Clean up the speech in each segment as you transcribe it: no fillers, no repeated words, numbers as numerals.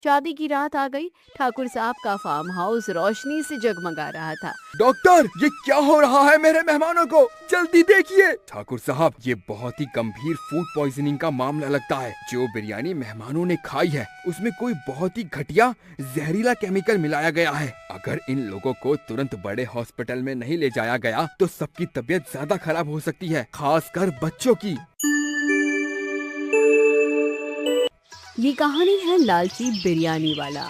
शादी की रात आ गई। ठाकुर साहब का फार्म हाउस रोशनी से जगमगा रहा था। डॉक्टर, ये क्या हो रहा है मेरे मेहमानों को? जल्दी देखिए। ठाकुर साहब, ये बहुत ही गंभीर फूड पॉइजनिंग का मामला लगता है। जो बिरयानी मेहमानों ने खाई है उसमें कोई बहुत ही घटिया जहरीला केमिकल मिलाया गया है। अगर इन लोगों को तुरंत बड़े हॉस्पिटल में नहीं ले जाया गया तो सबकी तबीयत ज्यादा खराब हो सकती है, खासकर बच्चों की। ये कहानी है लालची बिरयानी वाला।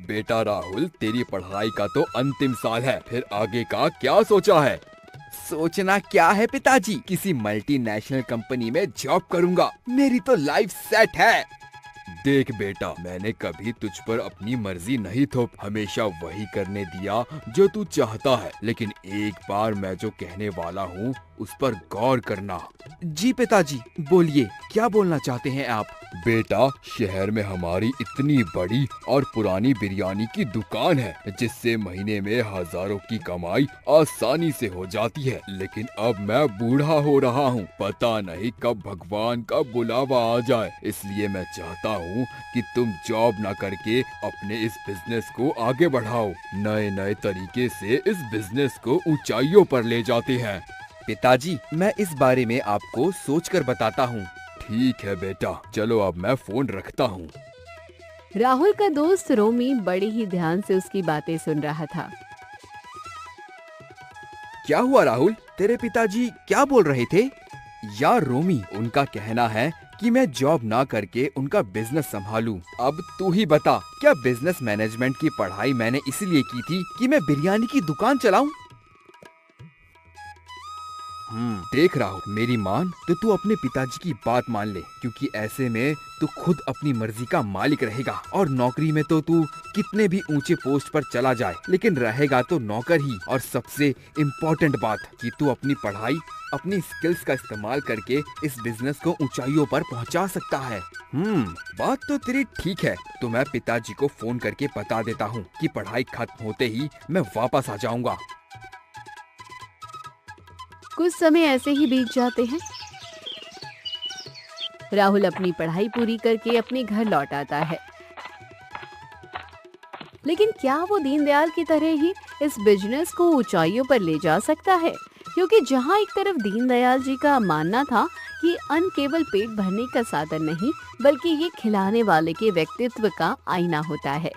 बेटा राहुल, तेरी पढ़ाई का तो अंतिम साल है, फिर आगे का क्या सोचा है? सोचना क्या है पिताजी, किसी मल्टीनेशनल कंपनी में जॉब करूंगा। मेरी तो लाइफ सेट है। देख बेटा, मैंने कभी तुझ पर अपनी मर्जी नहीं थोप, हमेशा वही करने दिया जो तू चाहता है। लेकिन एक बार मैं जो कहने वाला हूँ उस पर गौर करना। जी पिताजी, बोलिए, क्या बोलना चाहते हैं आप? बेटा, शहर में हमारी इतनी बड़ी और पुरानी बिरयानी की दुकान है जिससे महीने में हजारों की कमाई आसानी से हो जाती है। लेकिन अब मैं बूढ़ा हो रहा हूँ, पता नहीं कब भगवान का बुलावा आ जाए। इसलिए मैं चाहता हूँ कि तुम जॉब न करके अपने इस बिजनेस को आगे बढ़ाओ। नए नए तरीके से इस बिजनेस को ऊंचाइयों पर ले जाते हैं। पिताजी, मैं इस बारे में आपको सोचकर बताता हूँ। ठीक है बेटा, चलो अब मैं फोन रखता हूँ। राहुल का दोस्त रोमी बड़े ही ध्यान से उसकी बातें सुन रहा था। क्या हुआ राहुल, तेरे पिताजी क्या बोल रहे थे? यार रोमी, उनका कहना है कि मैं जॉब ना करके उनका बिजनेस संभालूं। अब तू ही बता, क्या बिजनेस मैनेजमेंट की पढ़ाई मैंने इसलिए की थी कि मैं बिरयानी की दुकान चलाऊं? देख राहुल, मेरी मान तो तू अपने पिताजी की बात मान ले, क्योंकि ऐसे में तू खुद अपनी मर्जी का मालिक रहेगा। और नौकरी में तो तू कितने भी ऊंचे पोस्ट पर चला जाए, लेकिन रहेगा तो नौकर ही। और सबसे इम्पोर्टेंट बात कि तू अपनी पढ़ाई, अपनी स्किल्स का इस्तेमाल करके इस बिजनेस को ऊंचाइयों पर पहुंचा सकता है। बात तो तेरी ठीक है। तो मैं पिताजी को फोन करके बता देता हूँ कि पढ़ाई खत्म होते ही मैं वापस आ जाऊंगा। कुछ समय ऐसे ही बीत जाते हैं। राहुल अपनी पढ़ाई पूरी करके अपने घर लौट आता है। लेकिन क्या वो दीनदयाल की तरह ही इस बिजनेस को ऊंचाइयों पर ले जा सकता है? क्योंकि जहां एक तरफ दीनदयाल जी का मानना था कि अन्न केवल पेट भरने का साधन नहीं, बल्कि ये खिलाने वाले के व्यक्तित्व का आईना होता है,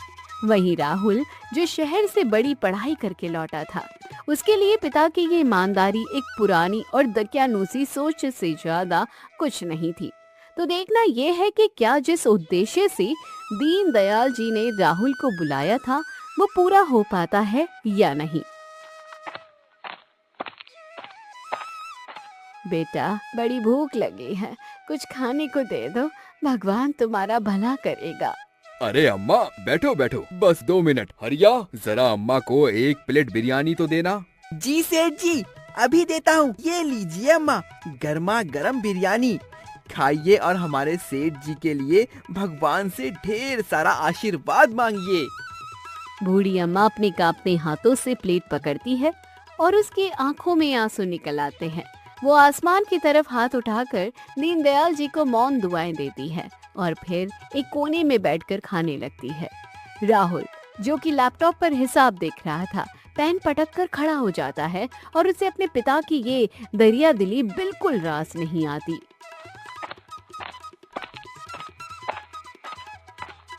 वहीं राहुल, जो शहर से बड़ी पढ़ाई करके लौटा था, उसके लिए पिता की ये ईमानदारी एक पुरानी और दकियानूसी सोच से ज्यादा कुछ नहीं थी। तो देखना ये है कि क्या जिस उद्देश्य से दीनदयाल जी ने राहुल को बुलाया था वो पूरा हो पाता है या नहीं। बेटा, बड़ी भूख लगी है, कुछ खाने को दे दो, भगवान तुम्हारा भला करेगा। अरे अम्मा, बैठो बैठो, बस 2 मिनट। हरिया, जरा अम्मा को 1 प्लेट बिरयानी तो देना। जी सेठ जी, अभी देता हूँ। ये लीजिए अम्मा, गर्मा गर्म बिरयानी खाइए और हमारे सेठ जी के लिए भगवान से ढेर सारा आशीर्वाद मांगिए। बूढ़ी अम्मा अपने कांपते हाथों से प्लेट पकड़ती है और उसकी आंखों में आंसू निकल आते हैं। वो आसमान की तरफ हाथ उठाकर दीनदयाल जी को मौन दुआएं देती है और फिर एक कोने में बैठकर खाने लगती है। राहुल, जो कि लैपटॉप पर हिसाब देख रहा था, पेन पटक कर खड़ा हो जाता है और उसे अपने पिता की ये दरिया दिली बिल्कुल रास नहीं आती।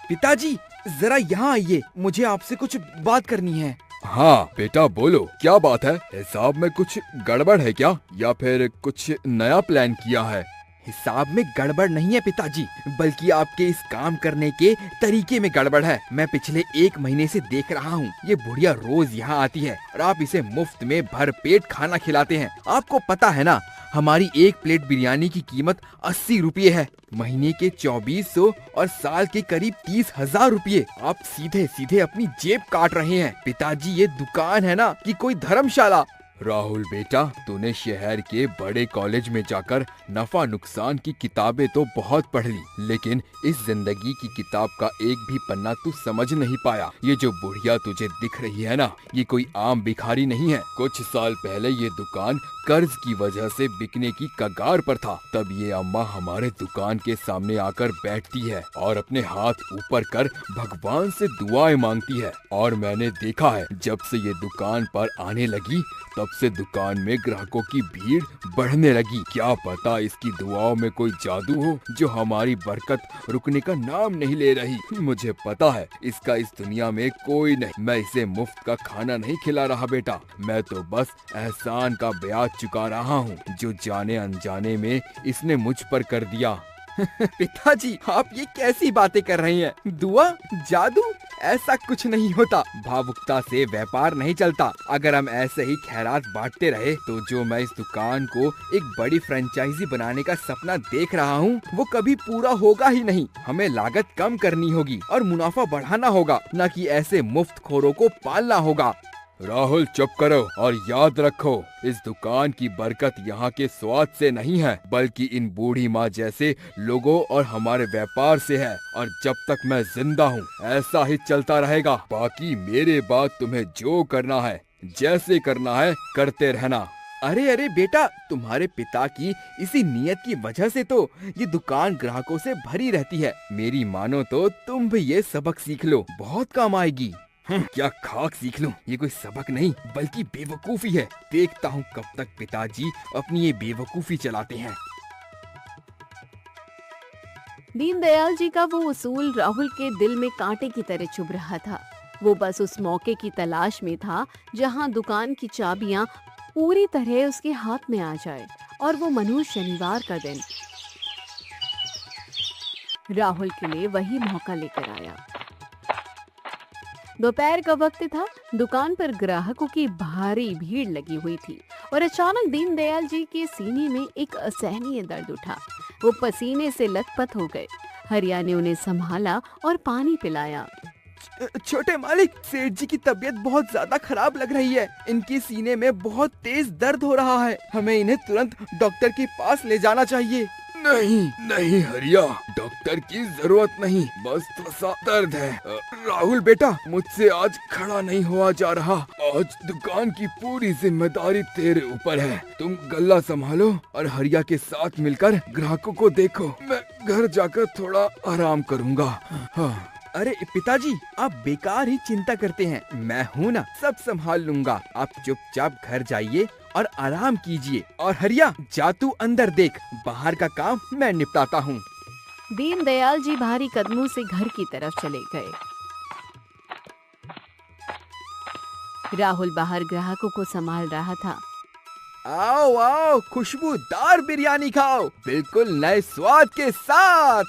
पिताजी, जरा यहाँ आइए, मुझे आपसे कुछ बात करनी है। हाँ बेटा, बोलो, क्या बात है? हिसाब में कुछ गड़बड़ है क्या, या फिर कुछ नया प्लान किया है? हिसाब में गड़बड़ नहीं है पिताजी, बल्कि आपके इस काम करने के तरीके में गड़बड़ है। मैं पिछले 1 महीने से देख रहा हूँ, ये बुढ़िया रोज यहाँ आती है और आप इसे मुफ्त में भरपेट खाना खिलाते हैं। आपको पता है ना, हमारी 1 प्लेट बिरयानी की कीमत 80 रुपये है, महीने के 2400 और साल के करीब 30,000 रुपये। आप सीधे सीधे अपनी जेब काट रहे हैं। पिताजी, ये दुकान है ना कि कोई धर्मशाला? राहुल बेटा, तूने शहर के बड़े कॉलेज में जाकर नफा नुकसान की किताबें तो बहुत पढ़ ली, लेकिन इस जिंदगी की किताब का एक भी पन्ना तू समझ नहीं पाया। ये जो बुढ़िया तुझे दिख रही है ना, ये कोई आम भिखारी नहीं है। कुछ साल पहले ये दुकान कर्ज की वजह से बिकने की कगार पर था। तब ये अम्मा हमारे दुकान के सामने आकर बैठती है और अपने हाथ ऊपर कर भगवान से दुआएं मांगती है। और मैंने देखा है, जब से ये दुकान पर आने लगी तब से दुकान में ग्राहकों की भीड़ बढ़ने लगी। क्या पता इसकी दुआओं में कोई जादू हो जो हमारी बरकत रुकने का नाम नहीं ले रही। मुझे पता है इसका इस दुनिया में कोई नहीं। मैं इसे मुफ्त का खाना नहीं खिला रहा बेटा, मैं तो बस एहसान का ब्याज चुका रहा हूँ जो जाने अनजाने में इसने मुझ पर कर दिया। पिताजी, आप ये कैसी बातें कर रही हैं? दुआ, जादू, ऐसा कुछ नहीं होता। भावुकता से व्यापार नहीं चलता। अगर हम ऐसे ही खैरात बांटते रहे तो जो मैं इस दुकान को एक बड़ी फ्रेंचाइजी बनाने का सपना देख रहा हूँ वो कभी पूरा होगा ही नहीं। हमें लागत कम करनी होगी और मुनाफा बढ़ाना होगा, न कि ऐसे मुफ्तखोरों को पालना होगा। राहुल चुप करो और याद रखो, इस दुकान की बरकत यहाँ के स्वाद से नहीं है बल्कि इन बूढ़ी माँ जैसे लोगों और हमारे व्यापार से है। और जब तक मैं जिंदा हूँ ऐसा ही चलता रहेगा। बाकी मेरे बाद तुम्हें जो करना है, जैसे करना है, करते रहना। अरे अरे बेटा, तुम्हारे पिता की इसी नियत की वजह से तो ये दुकान ग्राहकों से भरी रहती है। मेरी मानो तो तुम भी ये सबक सीख लो, बहुत काम आएगी। क्या खाक सीख लूं? ये कोई सबक नहीं बल्कि बेवकूफी है। देखता हूँ कब तक पिताजी अपनी ये बेवकूफी चलाते हैं। दीनदयाल जी का वो उसूल राहुल के दिल में कांटे की तरह चुभ रहा था। वो बस उस मौके की तलाश में था जहां दुकान की चाबियां पूरी तरह उसके हाथ में आ जाए। और वो मनहूस शनिवार का दिन राहुल के लिए वही मौका लेकर आया। दोपहर का वक्त था। दुकान पर ग्राहकों की भारी भीड़ लगी हुई थी और अचानक दीनदयाल जी के सीने में एक असहनीय दर्द उठा। वो पसीने से लथपथ हो गए। हरिया ने उन्हें संभाला और पानी पिलाया। छोटे मालिक, सेठ जी की तबीयत बहुत ज्यादा खराब लग रही है। इनके सीने में बहुत तेज दर्द हो रहा है। हमें इन्हें तुरंत डॉक्टर के पास ले जाना चाहिए। नहीं नहीं हरिया, डॉक्टर की जरूरत नहीं, बस थोड़ा दर्द है। राहुल बेटा, मुझसे आज खड़ा नहीं हुआ जा रहा। आज दुकान की पूरी जिम्मेदारी तेरे ऊपर है। तुम गल्ला संभालो और हरिया के साथ मिलकर ग्राहकों को देखो। मैं घर जाकर थोड़ा आराम करूँगा। हाँ। अरे पिताजी, आप बेकार ही चिंता करते हैं। मैं हूँ ना, सब संभाल लूंगा। आप चुपचाप घर जाइए और आराम कीजिए। और हरिया, जा तू अंदर देख, बाहर का काम मैं निपटाता हूँ। दीनदयाल जी भारी कदमों से घर की तरफ चले गए। राहुल बाहर ग्राहकों को संभाल रहा था। आओ आओ, खुशबूदार बिरयानी खाओ, बिल्कुल नए स्वाद के साथ।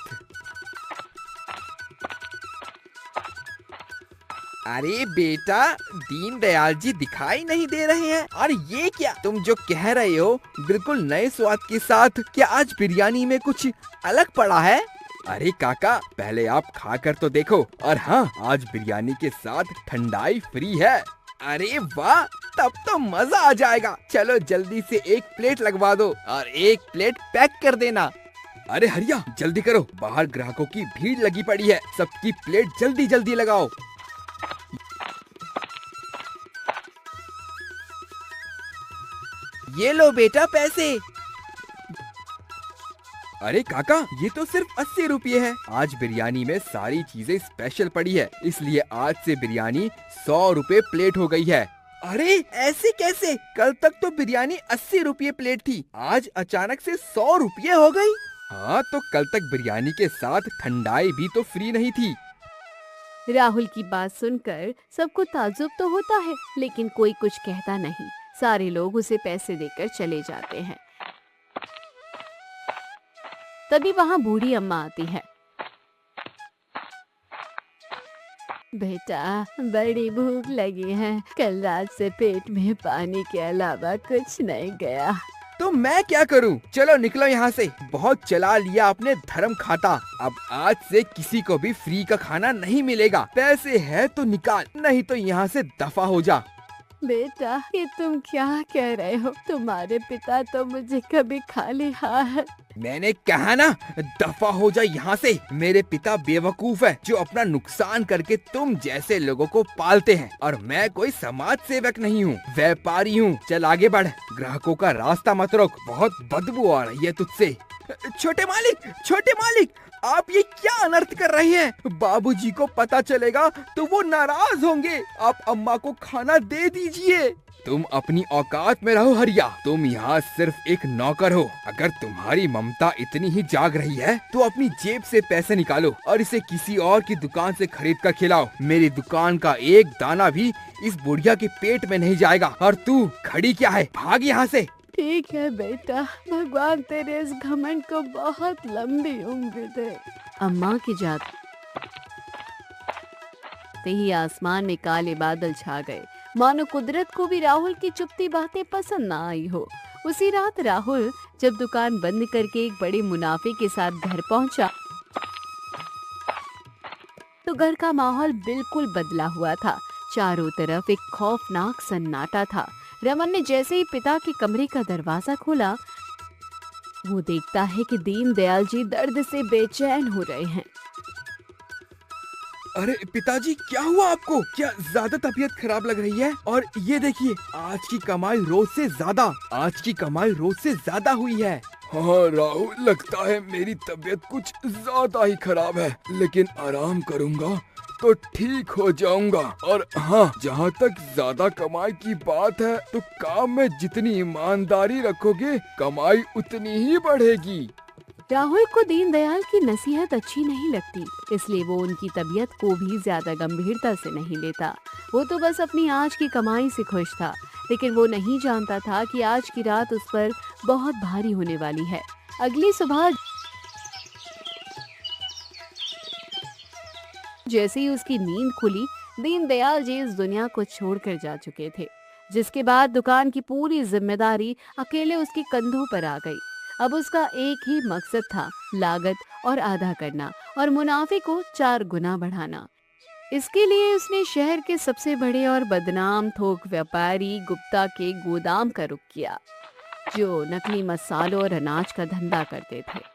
अरे बेटा, दीनदयाल जी दिखाई नहीं दे रहे हैं। और ये क्या तुम जो कह रहे हो बिल्कुल नए स्वाद के साथ, क्या आज बिरयानी में कुछ अलग पड़ा है? अरे काका, पहले आप खा कर तो देखो। और हाँ, आज बिरयानी के साथ ठंडाई फ्री है। अरे वाह, तब तो मजा आ जाएगा। चलो जल्दी से एक प्लेट लगवा दो और एक प्लेट पैक कर देना। अरे हरिया, जल्दी करो, बाहर ग्राहकों की भीड़ लगी पड़ी है। सबकी प्लेट जल्दी जल्दी लगाओ। ये लो बेटा पैसे। अरे काका, ये तो सिर्फ 80 रुपये है। आज बिरयानी में सारी चीजें स्पेशल पड़ी है, इसलिए आज से बिरयानी 100 रुपए प्लेट हो गई है। अरे ऐसे कैसे? कल तक तो बिरयानी 80 रुपये प्लेट थी, आज अचानक से 100 रुपये हो गई। हाँ, तो कल तक बिरयानी के साथ ठंडाई भी तो फ्री नहीं थी। राहुल की बात सुनकर सबको ताज्जुब तो होता है, लेकिन कोई कुछ कहता नहीं। सारे लोग उसे पैसे देकर चले जाते हैं। तभी वहाँ बूढ़ी अम्मा आती है। बेटा, बड़ी भूख लगी है। कल रात से पेट में पानी के अलावा कुछ नहीं गया। तो मैं क्या करूं? चलो निकलो यहाँ से। बहुत चला लिया आपने धर्म खाता। अब आज से किसी को भी फ्री का खाना नहीं मिलेगा। पैसे है तो निकाल, नहीं तो यहाँ से दफा हो जा। बेटा, ये तुम क्या कह रहे हो? तुम्हारे पिता तो मुझे कभी खाली हाथ। मैंने कहा ना, दफा हो जा यहाँ से। मेरे पिता बेवकूफ है जो अपना नुकसान करके तुम जैसे लोगों को पालते हैं, और मैं कोई समाज सेवक नहीं हूँ, व्यापारी हूँ। चल आगे बढ़, ग्राहकों का रास्ता मत रोक, बहुत बदबू आ रही है तुझसे। छोटे मालिक, आप ये क्या अनर्थ कर रहे हैं? बाबूजी को पता चलेगा तो वो नाराज होंगे। आप अम्मा को खाना दे दीजिए। तुम अपनी औकात में रहो हरिया, तुम यहाँ सिर्फ एक नौकर हो। अगर तुम्हारी ममता इतनी ही जाग रही है तो अपनी जेब से पैसे निकालो और इसे किसी और की दुकान से खरीद कर खिलाओ। मेरी दुकान का एक दाना भी इस बुढ़िया के पेट में नहीं जाएगा। और तू खड़ी क्या है, भाग यहाँ से। ठीक है बेटा, भगवान तेरे इस घमंड को बहुत लंबी उम्र दे। अम्मा की जाते ही आसमान में काले बादल छा गए, मानो कुदरत को भी राहुल की चुपती बातें पसंद ना आई हो। उसी रात राहुल जब दुकान बंद करके एक बड़े मुनाफे के साथ घर पहुंचा तो घर का माहौल बिल्कुल बदला हुआ था। चारों तरफ एक खौफनाक सन्नाटा था। रमन ने जैसे ही पिता के कमरे का दरवाजा खोला, वो देखता है कि दीनदयाल जी दर्द से बेचैन हो रहे हैं। अरे पिताजी, क्या हुआ आपको? क्या ज्यादा तबीयत खराब लग रही है? और ये देखिए, आज की कमाई रोज से ज्यादा हुई है। हाँ राहुल, लगता है मेरी तबीयत कुछ ज्यादा ही खराब है, लेकिन आराम करूँगा तो ठीक हो जाऊंगा। और हाँ, जहाँ तक ज्यादा कमाई की बात है, तो काम में जितनी ईमानदारी रखोगे, कमाई उतनी ही बढ़ेगी। राहुल को दीनदयाल की नसीहत अच्छी नहीं लगती, इसलिए वो उनकी तबीयत को भी ज्यादा गंभीरता से नहीं लेता। वो तो बस अपनी आज की कमाई से खुश था, लेकिन वो नहीं जानता था कि आज की रात उस पर बहुत भारी होने वाली है। अगली सुबह जैसे ही उसकी नींद खुली, दीनदयाल जी इस दुनिया को छोड़कर जा चुके थे, जिसके बाद दुकान की पूरी जिम्मेदारी अकेले उसके कंधों पर आ गई। अब उसका एक ही मकसद था, लागत और आधा करना और मुनाफे को 4 गुना बढ़ाना। इसके लिए उसने शहर के सबसे बड़े और बदनाम थोक व्यापारी गुप्ता के गोदाम का रुख किया, जो नकली मसालों और अनाज का धंधा करते थे।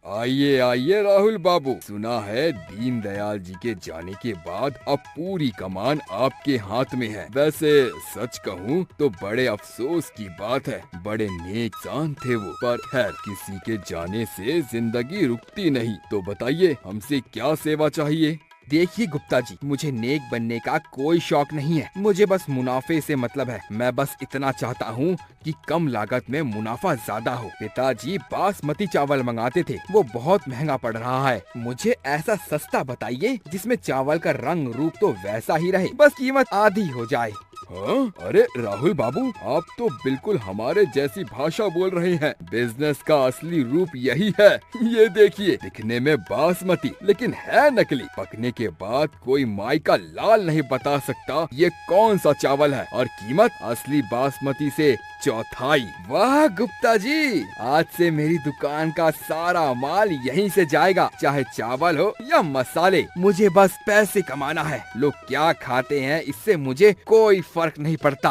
आइए आइए राहुल बाबू, सुना है दीनदयाल जी के जाने के बाद अब पूरी कमान आपके हाथ में है। वैसे सच कहूँ तो बड़े अफसोस की बात है, बड़े नेक इंसान थे वो, पर खैर किसी के जाने से जिंदगी रुकती नहीं। तो बताइए, हमसे क्या सेवा चाहिए? देखिए गुप्ता जी, मुझे नेक बनने का कोई शौक नहीं है, मुझे बस मुनाफे से मतलब है। मैं बस इतना चाहता हूँ कि कम लागत में मुनाफा ज्यादा हो। पिताजी बासमती चावल मंगाते थे, वो बहुत महंगा पड़ रहा है। मुझे ऐसा सस्ता बताइए जिसमें चावल का रंग रूप तो वैसा ही रहे, बस कीमत आधी हो जाए। हाँ? अरे राहुल बाबू, आप तो बिल्कुल हमारे जैसी भाषा बोल रहे हैं। बिजनेस का असली रूप यही है। ये देखिए, दिखने में बासमती लेकिन है नकली। पकने के बाद कोई माई का लाल नहीं बता सकता ये कौन सा चावल है, और कीमत असली बासमती से चौथाई। वाह गुप्ता जी, आज से मेरी दुकान का सारा माल यहीं से जाएगा, चाहे चावल हो या मसाले। मुझे बस पैसे कमाना है, लोग क्या खाते हैं इससे मुझे कोई फर्क नहीं पड़ता।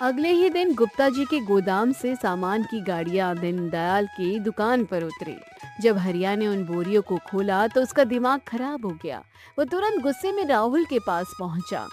अगले ही दिन गुप्ता जी के गोदाम से सामान की गाड़ियां दीनदयाल की दुकान पर उतरी। जब हरिया ने उन बोरियों को खोला तो उसका दिमाग खराब हो गया। वो तुरंत गुस्से में राहुल के पास पहुंचा।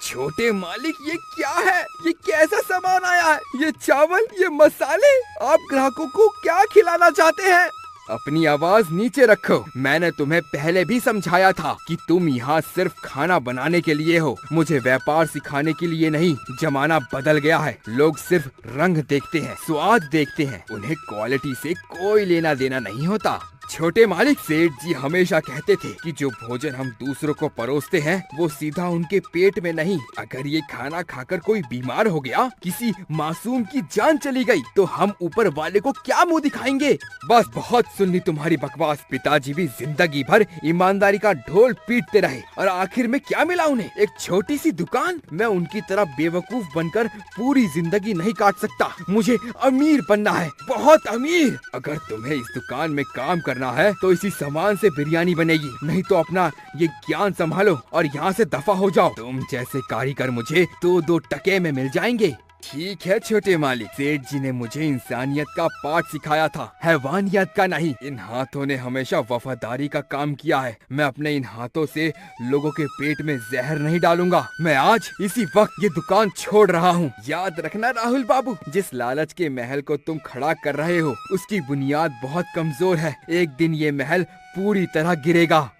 छोटे मालिक, ये क्या है? ये कैसा सामान आया है? ये चावल, ये मसाले, आप ग्राहकों को क्या खिलाना चाहते हैं? अपनी आवाज नीचे रखो। मैंने तुम्हें पहले भी समझाया था कि तुम यहाँ सिर्फ खाना बनाने के लिए हो, मुझे व्यापार सिखाने के लिए नहीं। जमाना बदल गया है, लोग सिर्फ रंग देखते हैं, स्वाद देखते हैं, उन्हें क्वालिटी से कोई लेना देना नहीं होता। छोटे मालिक, सेठ जी हमेशा कहते थे कि जो भोजन हम दूसरों को परोसते हैं वो सीधा उनके पेट में नहीं। अगर ये खाना खाकर कोई बीमार हो गया, किसी मासूम की जान चली गई, तो हम ऊपर वाले को क्या मुंह दिखाएंगे? बस बहुत सुन ली तुम्हारी बकवास। पिताजी भी जिंदगी भर ईमानदारी का ढोल पीटते रहे, और आखिर में क्या मिला उन्हें? एक छोटी सी दुकान। मैं उनकी तरह बेवकूफ बनकर पूरी जिंदगी नहीं काट सकता। मुझे अमीर बनना है, बहुत अमीर। अगर तुम्हें इस दुकान में काम करना करना है तो इसी सामान से बिरयानी बनेगी, नहीं तो अपना ये ज्ञान संभालो और यहाँ से दफा हो जाओ। तुम जैसे कारीगर मुझे 2-2 टके में मिल जाएंगे। ठीक है छोटे मालिक, सेठ जी ने मुझे इंसानियत का पाठ सिखाया था, हैवानियत का नहीं। इन हाथों ने हमेशा वफादारी का काम किया है। मैं अपने इन हाथों से लोगों के पेट में जहर नहीं डालूंगा। मैं आज इसी वक्त ये दुकान छोड़ रहा हूँ। याद रखना राहुल बाबू, जिस लालच के महल को तुम खड़ा कर रहे हो उसकी बुनियाद बहुत कमजोर है। एक दिन ये महल पूरी तरह गिरेगा।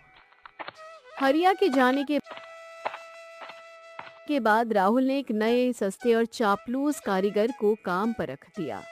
हरिया के जाने के बाद राहुल ने एक नए सस्ते और चापलूस कारीगर को काम पर रख दिया,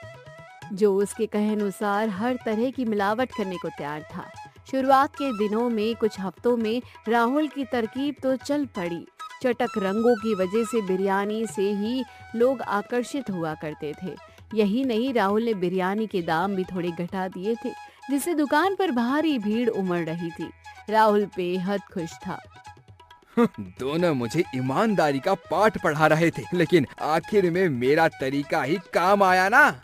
जो उसके कहे अनुसार हर तरह की मिलावट करने को तैयार था। शुरुआत के दिनों में कुछ हफ्तों में राहुल की तरकीब तो चल पड़ी। चटक रंगों की वजह से बिरयानी से ही लोग आकर्षित हुआ करते थे। यही नहीं, राहुल ने बिरयानी के दाम भी थोड़े घटा दिए थे, जिससे दुकान पर भारी भीड़ उमड़ रही थी। राहुल बेहद खुश था। दोनों मुझे ईमानदारी का पाठ पढ़ा रहे थे, लेकिन आखिर में मेरा तरीका ही काम आया ना।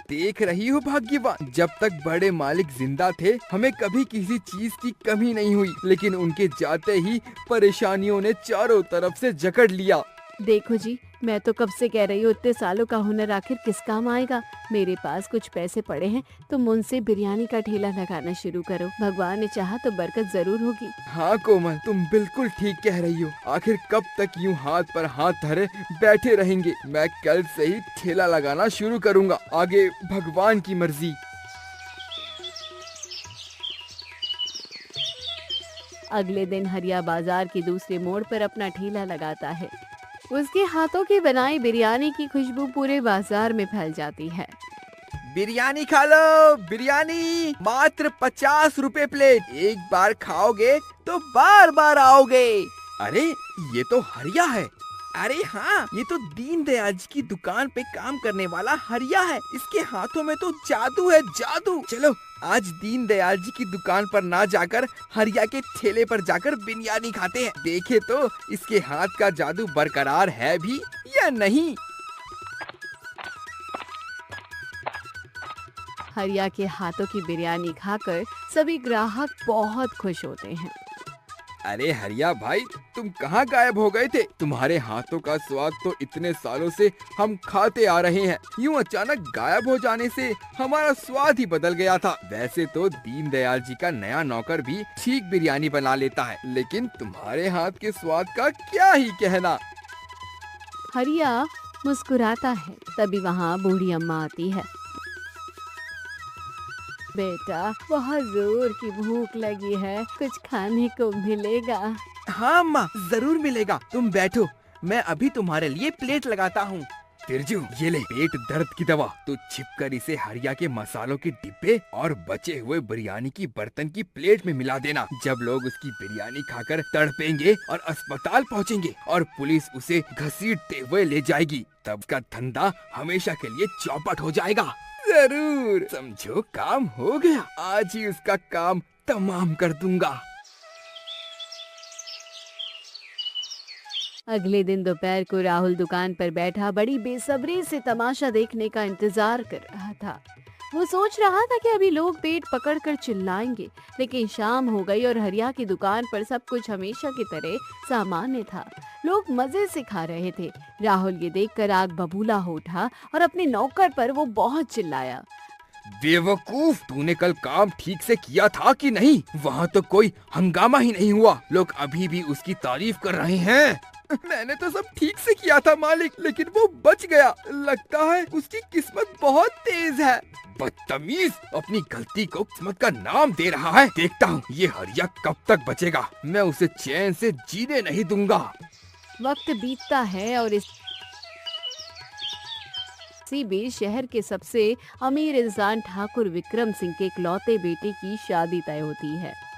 देख रही हो भाग्यवान, जब तक बड़े मालिक जिंदा थे हमें कभी किसी चीज की कमी नहीं हुई, लेकिन उनके जाते ही परेशानियों ने चारों तरफ से जकड़ लिया। देखो जी, मैं तो कब से कह रही हूँ, इतने सालों का हुनर आखिर किस काम आएगा। मेरे पास कुछ पैसे पड़े हैं, तुम उनसे बिरयानी का ठेला लगाना शुरू करो। भगवान ने चाहा तो बरकत जरूर होगी। हाँ कोमल, तुम बिल्कुल ठीक कह रही हो। आखिर कब तक यूं हाथ पर हाथ धरे बैठे रहेंगे। मैं कल से ही ठेला लगाना शुरू करूँगा, आगे भगवान की मर्जी। अगले दिन हरिया बाजार के दूसरे मोड़ पर अपना ठेला लगाता है। उसके हाथों की बनाई बिरयानी की खुशबू पूरे बाजार में फैल जाती है। बिरयानी खा लो, बिरयानी मात्र 50 रुपए प्लेट। एक बार खाओगे तो बार बार आओगे। अरे ये तो हरिया है। अरे हाँ, ये तो दीनदयाल जी की दुकान पे काम करने वाला हरिया है। इसके हाथों में तो जादू है, जादू। चलो आज दीनदयाल जी की दुकान पर ना जाकर हरिया के ठेले पर जाकर बिरयानी खाते हैं। देखे तो इसके हाथ का जादू बरकरार है भी या नहीं। हरिया के हाथों की बिरयानी खाकर सभी ग्राहक बहुत खुश होते हैं। अरे हरिया भाई, तुम कहाँ गायब हो गए थे? तुम्हारे हाथों का स्वाद तो इतने सालों से हम खाते आ रहे हैं। यूं अचानक गायब हो जाने से हमारा स्वाद ही बदल गया था। वैसे तो दीनदयाल जी का नया नौकर भी ठीक बिरयानी बना लेता है, लेकिन तुम्हारे हाथ के स्वाद का क्या ही कहना। हरिया मुस्कुराता है, तभी वहाँ बूढ़ी अम्मा आती है। बेटा, बहुत जोर की भूख लगी है, कुछ खाने को मिलेगा? हाँ अम्मा, जरूर मिलेगा। तुम बैठो, मैं अभी तुम्हारे लिए प्लेट लगाता हूँ। तिरजू, ये ले पेट दर्द की दवा। तू छिपकर इसे हरिया के मसालों के डिब्बे और बचे हुए बिरयानी की बर्तन की प्लेट में मिला देना। जब लोग उसकी बिरयानी खाकर तड़पेंगे और अस्पताल पहुँचेंगे और पुलिस उसे घसीटते हुए ले जाएगी, तब का धंधा हमेशा के लिए चौपट हो जाएगा। जरूर, समझो काम हो गया। आज ही उसका काम तमाम कर दूंगा। अगले दिन दोपहर को राहुल दुकान पर बैठा बड़ी बेसब्री से तमाशा देखने का इंतजार कर रहा था। वो सोच रहा था कि अभी लोग पेट पकड़कर चिल्लाएंगे, लेकिन शाम हो गई और हरिया की दुकान पर सब कुछ हमेशा की तरह सामान्य था। लोग मजे से खा रहे थे। राहुल ये देखकर आग बबूला हो उठा और अपने नौकर पर वो बहुत चिल्लाया। बेवकूफ, तूने कल काम ठीक से किया था कि नहीं? वहाँ तो कोई हंगामा ही नहीं हुआ। लोग अभी भी उसकी तारीफ कर रहे हैं। मैंने तो सब ठीक से किया था मालिक, लेकिन वो बच गया। लगता है उसकी किस्मत बहुत तेज है। बदतमीज, अपनी गलती को किस्मत का नाम दे रहा है। देखता हूँ ये हरिया कब तक बचेगा। मैं उसे चैन से जीने नहीं दूंगा। वक्त बीतता है और इसी बीच शहर के सबसे अमीर इंसान ठाकुर विक्रम सिंह के इकलौते बेटे की शादी तय होती है।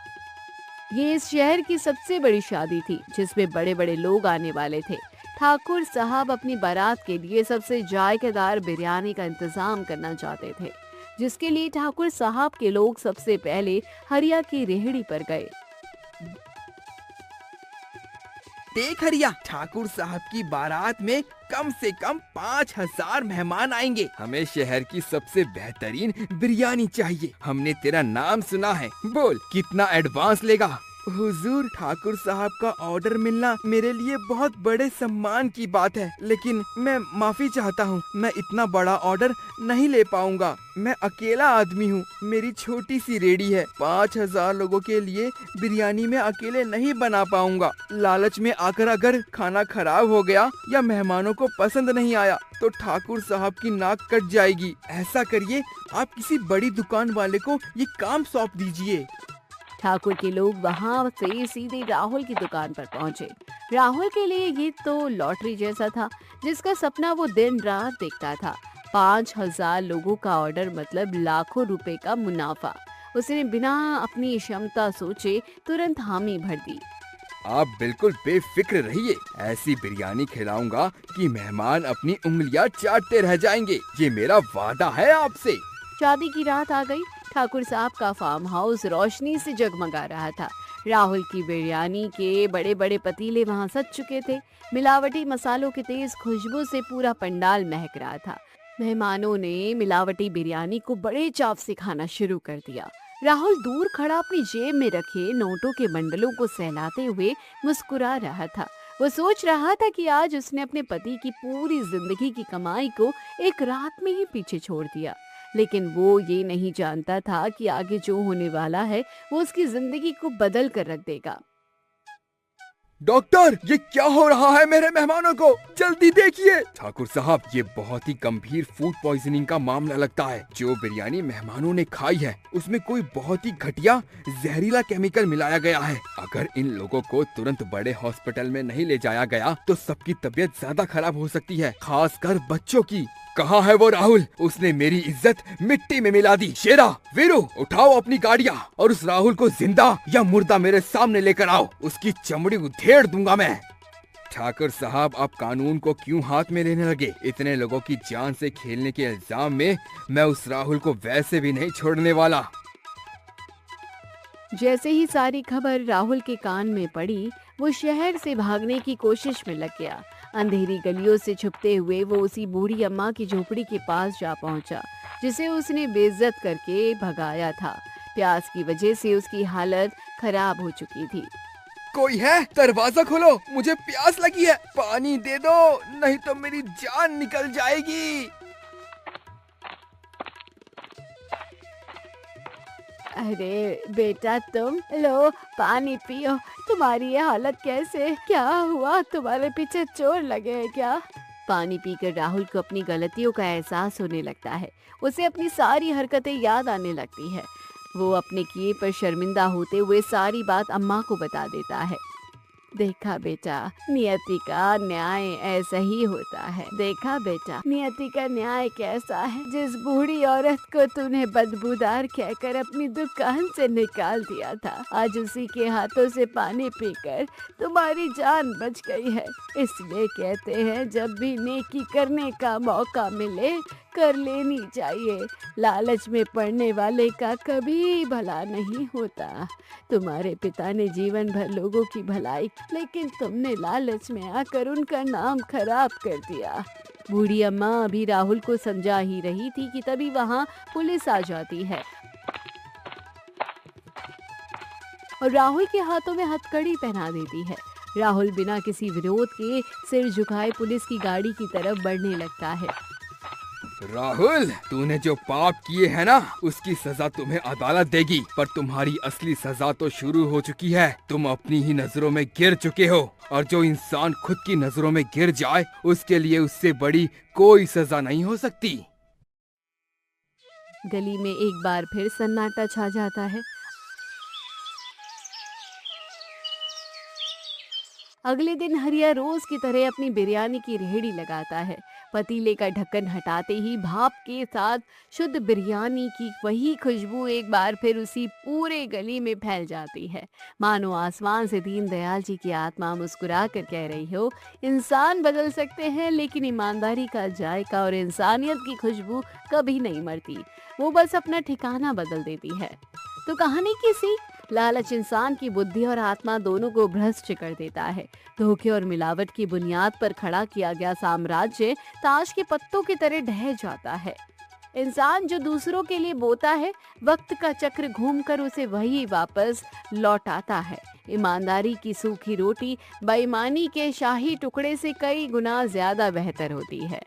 ये इस शहर की सबसे बड़ी शादी थी, जिसमें बड़े बड़े लोग आने वाले थे। ठाकुर साहब अपनी बारात के लिए सबसे जायकेदार बिरयानी का इंतजाम करना चाहते थे, जिसके लिए ठाकुर साहब के लोग सबसे पहले हरिया की रेहड़ी पर गए। देख हरिया, ठाकुर साहब की बारात में कम से कम 5,000 मेहमान आएंगे। हमें शहर की सबसे बेहतरीन बिरयानी चाहिए। हमने तेरा नाम सुना है, बोल कितना एडवांस लेगा? हुजूर, ठाकुर साहब का ऑर्डर मिलना मेरे लिए बहुत बड़े सम्मान की बात है, लेकिन मैं माफी चाहता हूँ, मैं इतना बड़ा ऑर्डर नहीं ले पाऊंगा। मैं अकेला आदमी हूँ, मेरी छोटी सी रेडी है। 5,000 लोगों के लिए बिरयानी में अकेले नहीं बना पाऊंगा। लालच में आकर अगर खाना खराब हो गया या मेहमानों को पसंद नहीं आया तो ठाकुर साहब की नाक कट जाएगी। ऐसा करिए, आप किसी बड़ी दुकान वाले को ये काम सौंप दीजिए। ठाकुर के लोग वहां से सीधे राहुल की दुकान पर पहुंचे। राहुल के लिए ये तो लॉटरी जैसा था, जिसका सपना वो दिन रात देखता था। 5,000 लोगों का ऑर्डर मतलब लाखों रुपए का मुनाफा। उसने बिना अपनी क्षमता सोचे तुरंत हामी भर दी। आप बिल्कुल बेफिक्र रहिए, ऐसी बिरयानी खिलाऊंगा कि मेहमान अपनी उंगलियां चाटते रह जाएंगे। ये मेरा वादा है आपसे। शादी की रात आ गई। ठाकुर साहब का फार्म हाउस रोशनी से जगमगा रहा था। राहुल की बिरयानी के बड़े बड़े पतीले वहां सज चुके थे। मिलावटी मसालों की तेज खुशबू से पूरा पंडाल महक रहा था। मेहमानों ने मिलावटी बिरयानी को बड़े चाव से खाना शुरू कर दिया। राहुल दूर खड़ा अपनी जेब में रखे नोटों के बंडलों को सहलाते हुए मुस्कुरा रहा था। वो सोच रहा था कि आज उसने अपने पति की पूरी जिंदगी की कमाई को एक रात में ही पीछे छोड़ दिया, लेकिन वो ये नहीं जानता था कि आगे जो होने वाला है वो उसकी जिंदगी को बदल कर रख देगा। डॉक्टर, ये क्या हो रहा है मेरे मेहमानों को? जल्दी देखिए। ठाकुर साहब, ये बहुत ही गंभीर फूड पॉइजनिंग का मामला लगता है। जो बिरयानी मेहमानों ने खाई है उसमें कोई बहुत ही घटिया जहरीला केमिकल मिलाया गया है। अगर इन लोगों को तुरंत बड़े हॉस्पिटल में नहीं ले जाया गया तो सबकी तबीयत ज्यादा खराब हो सकती है, खासकर बच्चों की। कहाँ है वो राहुल? उसने मेरी इज्जत मिट्टी में मिला दी। शेरा, वीरू, उठाओ अपनी गाड़ियाँ और उस राहुल को जिंदा या मुर्दा मेरे सामने लेकर आओ। उसकी चमड़ी उधेड़ दूंगा मैं। ठाकुर साहब, आप कानून को क्यों हाथ में लेने लगे? इतने लोगों की जान से खेलने के इल्जाम में मैं उस राहुल को वैसे भी नहीं छोड़ने वाला। जैसे ही सारी खबर राहुल के कान में पड़ी, वो शहर से भागने की कोशिश में लग गया। अंधेरी गलियों से छुपते हुए वो उसी बूढ़ी अम्मा की झोपड़ी के पास जा पहुंचा, जिसे उसने बेइज्जत करके भगाया था। प्यास की वजह से उसकी हालत खराब हो चुकी थी। कोई है? दरवाजा खोलो, मुझे प्यास लगी है। पानी दे दो, नहीं तो मेरी जान निकल जाएगी। अरे बेटा, तुम लो पानी पियो। तुम्हारी ये हालत कैसे? क्या हुआ? तुम्हारे पीछे चोर लगे हैं क्या? पानी पीकर राहुल को अपनी गलतियों का एहसास होने लगता है। उसे अपनी सारी हरकतें याद आने लगती है। वो अपने किए पर शर्मिंदा होते हुए सारी बात अम्मा को बता देता है। देखा बेटा, नियति का न्याय ऐसा ही होता है। देखा बेटा, नियति का न्याय कैसा है। जिस बूढ़ी औरत को तूने बदबूदार कहकर अपनी दुकान से निकाल दिया था, आज उसी के हाथों से पानी पीकर तुम्हारी जान बच गई है। इसलिए कहते हैं, जब भी नेकी करने का मौका मिले कर लेनी चाहिए। लालच में पड़ने वाले का कभी भला नहीं होता। तुम्हारे पिता ने जीवन भर लोगों की भलाई, लेकिन तुमने लालच में आकर उनका नाम खराब कर दिया। बूढ़ी अम्मा अभी राहुल को समझा ही रही थी कि तभी वहाँ पुलिस आ जाती है और राहुल के हाथों में हथकड़ी पहना देती है। राहुल बिना किसी विरोध के सिर झुकाए पुलिस की गाड़ी की तरफ बढ़ने लगता है। राहुल, तूने जो पाप किए हैं ना, उसकी सजा तुम्हें अदालत देगी, पर तुम्हारी असली सजा तो शुरू हो चुकी है। तुम अपनी ही नजरों में गिर चुके हो, और जो इंसान खुद की नजरों में गिर जाए उसके लिए उससे बड़ी कोई सजा नहीं हो सकती। गली में एक बार फिर सन्नाटा छा जाता है। अगले दिन हरिया रोज की तरह अपनी बिरयानी की रेहड़ी लगाता है। पतीले का ढक्कन हटाते ही भाप के साथ शुद्ध बिरयानी की वही खुशबू एक बार फिर उसी पूरे गली में फैल जाती है। मानो आसमान से दीनदयाल जी की आत्मा मुस्कुरा कर कह रही हो, इंसान बदल सकते हैं लेकिन ईमानदारी का जायका और इंसानियत की खुशबू कभी नहीं मरती। वो बस अपना ठिकाना बदल देती है। तो कहानी की सीख, लालच इंसान की बुद्धि और आत्मा दोनों को भ्रष्ट कर देता है। धोखे और मिलावट की बुनियाद पर खड़ा किया गया साम्राज्य ताश के पत्तों की तरह ढह जाता है। इंसान जो दूसरों के लिए बोता है, वक्त का चक्र घूमकर उसे वही वापस लौटाता है। ईमानदारी की सूखी रोटी बेईमानी के शाही टुकड़े से कई गुना ज्यादा बेहतर होती है।